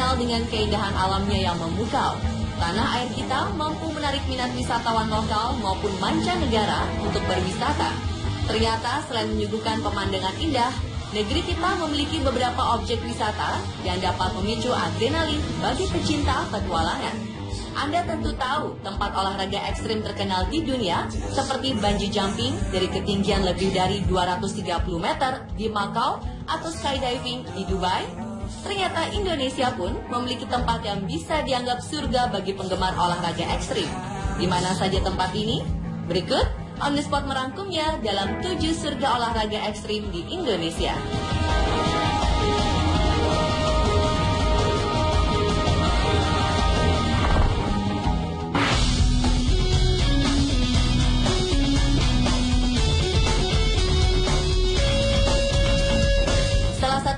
terkenal dengan keindahan alamnya yang memukau. Tanah air kita mampu menarik minat wisatawan lokal maupun mancanegara untuk berwisata. Ternyata selain menyuguhkan pemandangan indah, negeri kita memiliki beberapa objek wisata yang dapat memicu adrenalin bagi pecinta petualangan. Anda tentu tahu tempat olahraga ekstrim terkenal di dunia seperti bungee jumping dari ketinggian lebih dari 230 meter di Macau atau skydiving di Dubai. Ternyata Indonesia pun memiliki tempat yang bisa dianggap surga bagi penggemar olahraga ekstrim. Di mana saja tempat ini? Berikut On The Spot merangkumnya dalam 7 surga olahraga ekstrim di Indonesia.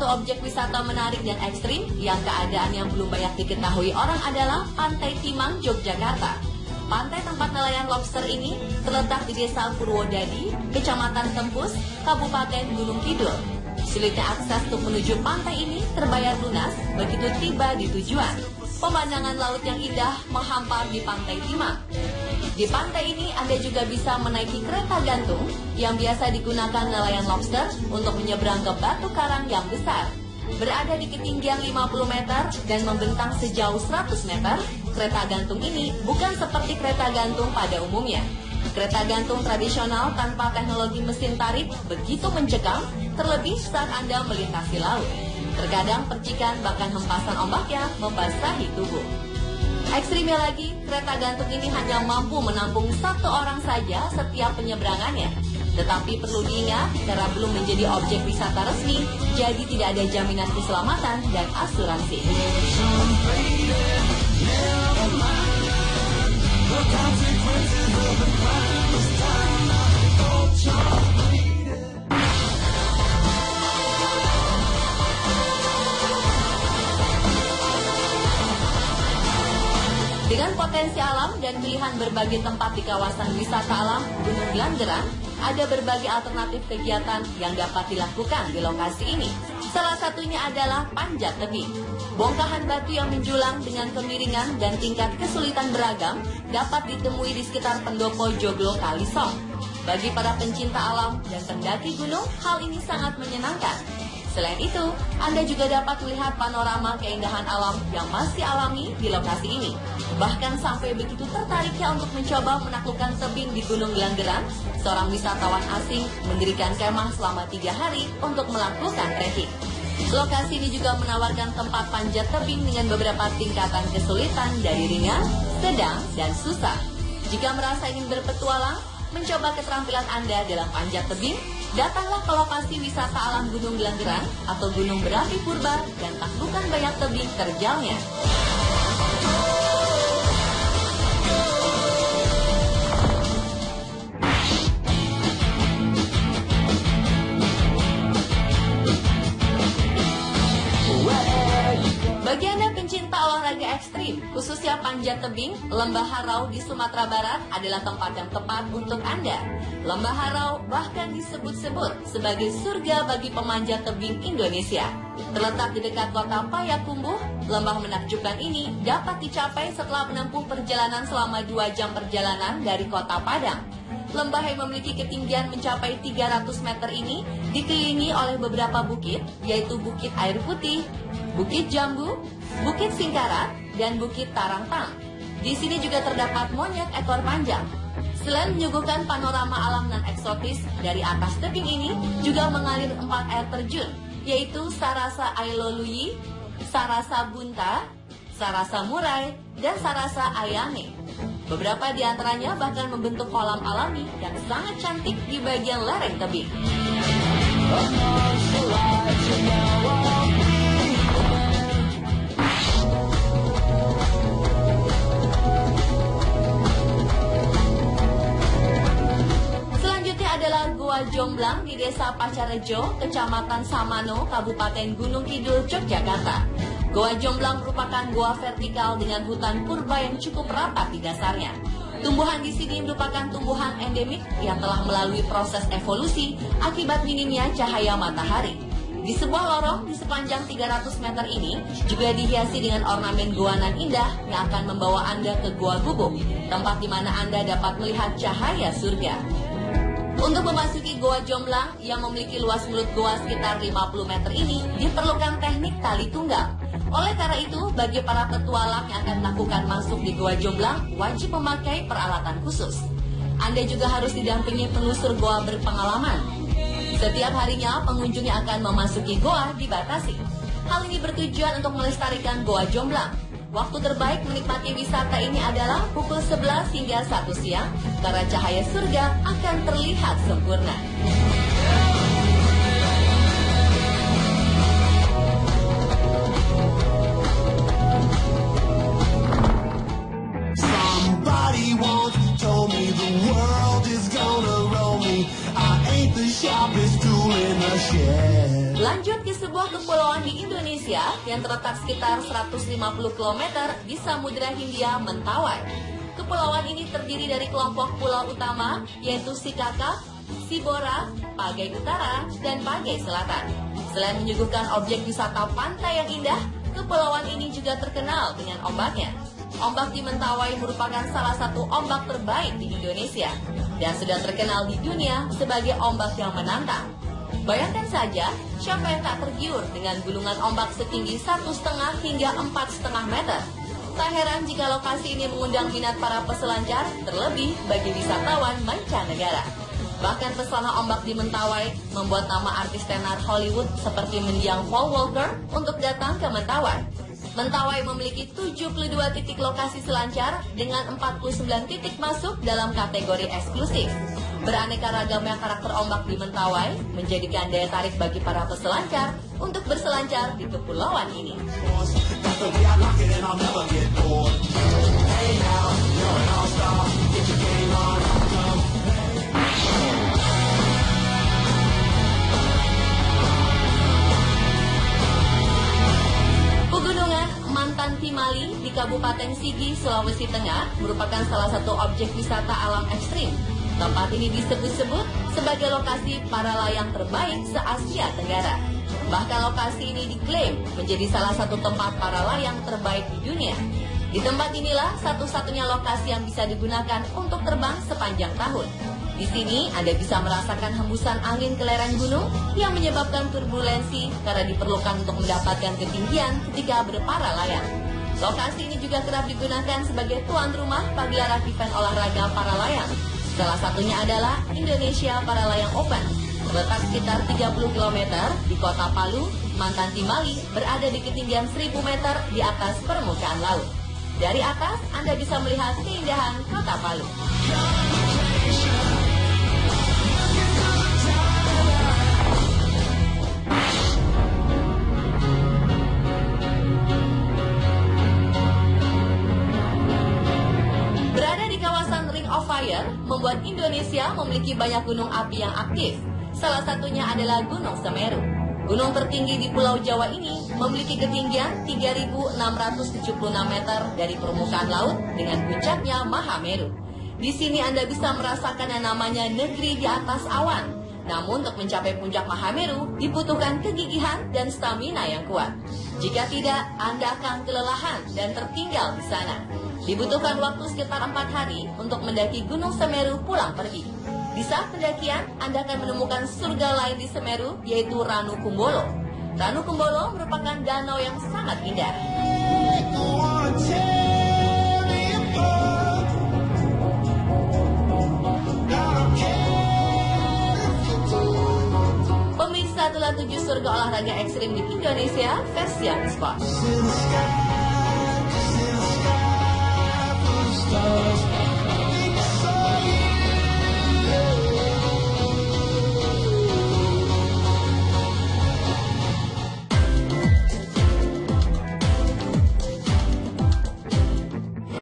Objek wisata menarik dan ekstrim yang keadaan yang belum banyak diketahui orang adalah Pantai Timang, Yogyakarta. Pantai tempat nelayan lobster ini terletak di Desa Purwodadi, Kecamatan Tempus, Kabupaten Gunung Kidul. Sulitnya akses untuk menuju pantai ini terbayar lunas begitu tiba di tujuan. Pemandangan laut yang indah menghampar di Pantai Timang. Di pantai ini Anda juga bisa menaiki kereta gantung yang biasa digunakan nelayan lobster untuk menyeberang ke batu karang yang besar. Berada di ketinggian 50 meter dan membentang sejauh 100 meter, kereta gantung ini bukan seperti kereta gantung pada umumnya. Kereta gantung tradisional tanpa teknologi mesin tarik begitu mencekam, terlebih saat Anda melintasi laut. Terkadang percikan bahkan hempasan ombaknya membasahi tubuh. Ekstrimnya lagi, kereta gantung ini hanya mampu menampung 1 orang saja setiap penyeberangannya. Tetapi perlu diingat, karena belum menjadi objek wisata resmi, jadi tidak ada jaminan keselamatan dan asuransi. Dengan potensi alam dan pilihan berbagai tempat di kawasan wisata alam Gunung Gelanggeran, ada berbagai alternatif kegiatan yang dapat dilakukan di lokasi ini. Salah satunya adalah panjat tebing. Bongkahan batu yang menjulang dengan kemiringan dan tingkat kesulitan beragam dapat ditemui di sekitar pendopo Joglo Kalisong. Bagi para pencinta alam dan pendaki gunung, hal ini sangat menyenangkan. Selain itu, Anda juga dapat melihat panorama keindahan alam yang masih alami di lokasi ini. Bahkan sampai begitu tertariknya untuk mencoba menaklukkan tebing di Gunung Gelanggeran, seorang wisatawan asing mendirikan kemah selama 3 hari untuk melakukan trekking. Lokasi ini juga menawarkan tempat panjat tebing dengan beberapa tingkatan kesulitan dari ringan, sedang, dan susah. Jika merasa ingin berpetualang, mencoba keterampilan Anda dalam panjat tebing, datanglah ke lokasi wisata alam Gunung Gelanggeran atau Gunung Berapi Purba dan taklukkan banyak tebing terjalnya. Bagi Anda pencinta olahraga ekstrim, khususnya panjat tebing, Lembah Harau di Sumatera Barat adalah tempat yang tepat untuk Anda. Lembah Harau bahkan disebut-sebut sebagai surga bagi pemanjat tebing Indonesia. Terletak di dekat kota Payakumbuh, lembah menakjubkan ini dapat dicapai setelah menempuh perjalanan selama 2 jam perjalanan dari kota Padang. Lembah yang memiliki ketinggian mencapai 300 meter ini dikelilingi oleh beberapa bukit, yaitu Bukit Air Putih, Bukit Jambu, Bukit Singkarat, dan Bukit Tarangtang. Di sini juga terdapat monyet ekor panjang. Selain menyuguhkan panorama alam nan eksotis, dari atas tebing ini juga mengalir 4 air terjun, yaitu Sarasa Ailoluyi, Sarasa Bunta, Sarasa Murai, dan Sarasa Ayane. Beberapa di antaranya bahkan membentuk kolam alami yang sangat cantik di bagian lereng tebing. Selanjutnya adalah Goa Jomblang di Desa Pacarejo, Kecamatan Samano, Kabupaten Gunung Kidul, Yogyakarta. Goa Jomblang merupakan goa vertikal dengan hutan purba yang cukup rapat di dasarnya. Tumbuhan di sini merupakan tumbuhan endemik yang telah melalui proses evolusi akibat minimnya cahaya matahari. Di sebuah lorong di sepanjang 300 meter ini juga dihiasi dengan ornamen goanan indah yang akan membawa Anda ke Goa Gubuk, tempat di mana Anda dapat melihat cahaya surga. Untuk memasuki Goa Jomblang yang memiliki luas mulut goa sekitar 50 meter ini diperlukan teknik tali tunggal. Oleh karena itu, bagi para petualang yang akan melakukan masuk di Goa Jomblang wajib memakai peralatan khusus. Anda juga harus didampingi penelusur goa berpengalaman. Setiap harinya pengunjung yang akan memasuki goa dibatasi. Hal ini bertujuan untuk melestarikan Goa Jomblang. Waktu terbaik menikmati wisata ini adalah pukul 11 hingga 1 siang karena cahaya surga akan terlihat sempurna. Somebody once told me the world is gonna roll me. I ain't the sharpest tool in the shed. Lanjut ke sebuah kepulauan di Indonesia yang terletak sekitar 150 km di Samudra Hindia, Mentawai. Kepulauan ini terdiri dari kelompok pulau utama yaitu Sikakak, Sibora, Pagai Utara, dan Pagai Selatan. Selain menyuguhkan objek wisata pantai yang indah, kepulauan ini juga terkenal dengan ombaknya. Ombak di Mentawai merupakan salah satu ombak terbaik di Indonesia dan sudah terkenal di dunia sebagai ombak yang menantang. Bayangkan saja, siapa yang tak tergiur dengan gulungan ombak setinggi 1,5 hingga 4,5 meter. Tak heran jika lokasi ini mengundang minat para peselancar, terlebih bagi wisatawan mancanegara. Bahkan pesona ombak di Mentawai membuat nama artis tenar Hollywood seperti mendiang Paul Walker untuk datang ke Mentawai. Mentawai memiliki 72 titik lokasi selancar dengan 49 titik masuk dalam kategori eksklusif. Beraneka ragamnya karakter ombak di Mentawai menjadikan daya tarik bagi para peselancar untuk berselancar di kepulauan ini. Pegunungan Mantan Timali di Kabupaten Sigi, Sulawesi Tengah merupakan salah satu objek wisata alam ekstrim. Tempat ini disebut-sebut sebagai lokasi para layang terbaik se-Asia Tenggara. Bahkan lokasi ini diklaim menjadi salah satu tempat para layang terbaik di dunia. Di tempat inilah satu-satunya lokasi yang bisa digunakan untuk terbang sepanjang tahun. Di sini Anda bisa merasakan hembusan angin ke lereng gunung yang menyebabkan turbulensi karena diperlukan untuk mendapatkan ketinggian ketika berpara layang. Lokasi ini juga kerap digunakan sebagai tuan rumah pagelaran event olahraga para layang. Salah satunya adalah Indonesia Paralayang Open. Terletak sekitar 30 km di kota Palu, Mantan Timali berada di ketinggian 1000 meter di atas permukaan laut. Dari atas, Anda bisa melihat keindahan kota Palu. Membuat Indonesia memiliki banyak gunung api yang aktif. Salah satunya adalah Gunung Semeru. Gunung tertinggi di Pulau Jawa ini memiliki ketinggian 3.676 meter dari permukaan laut dengan puncaknya Mahameru. Di sini Anda bisa merasakan yang namanya negeri di atas awan. Namun untuk mencapai puncak Mahameru dibutuhkan kegigihan dan stamina yang kuat. Jika tidak, Anda akan kelelahan dan tertinggal di sana. Dibutuhkan waktu sekitar 4 hari untuk mendaki Gunung Semeru pulang pergi. Di saat pendakian, Anda akan menemukan surga lain di Semeru, yaitu Ranu Kumbolo. Ranu Kumbolo merupakan danau yang sangat indah. Pemirsa, telah 7 surga olahraga ekstrim di Indonesia versi Sport.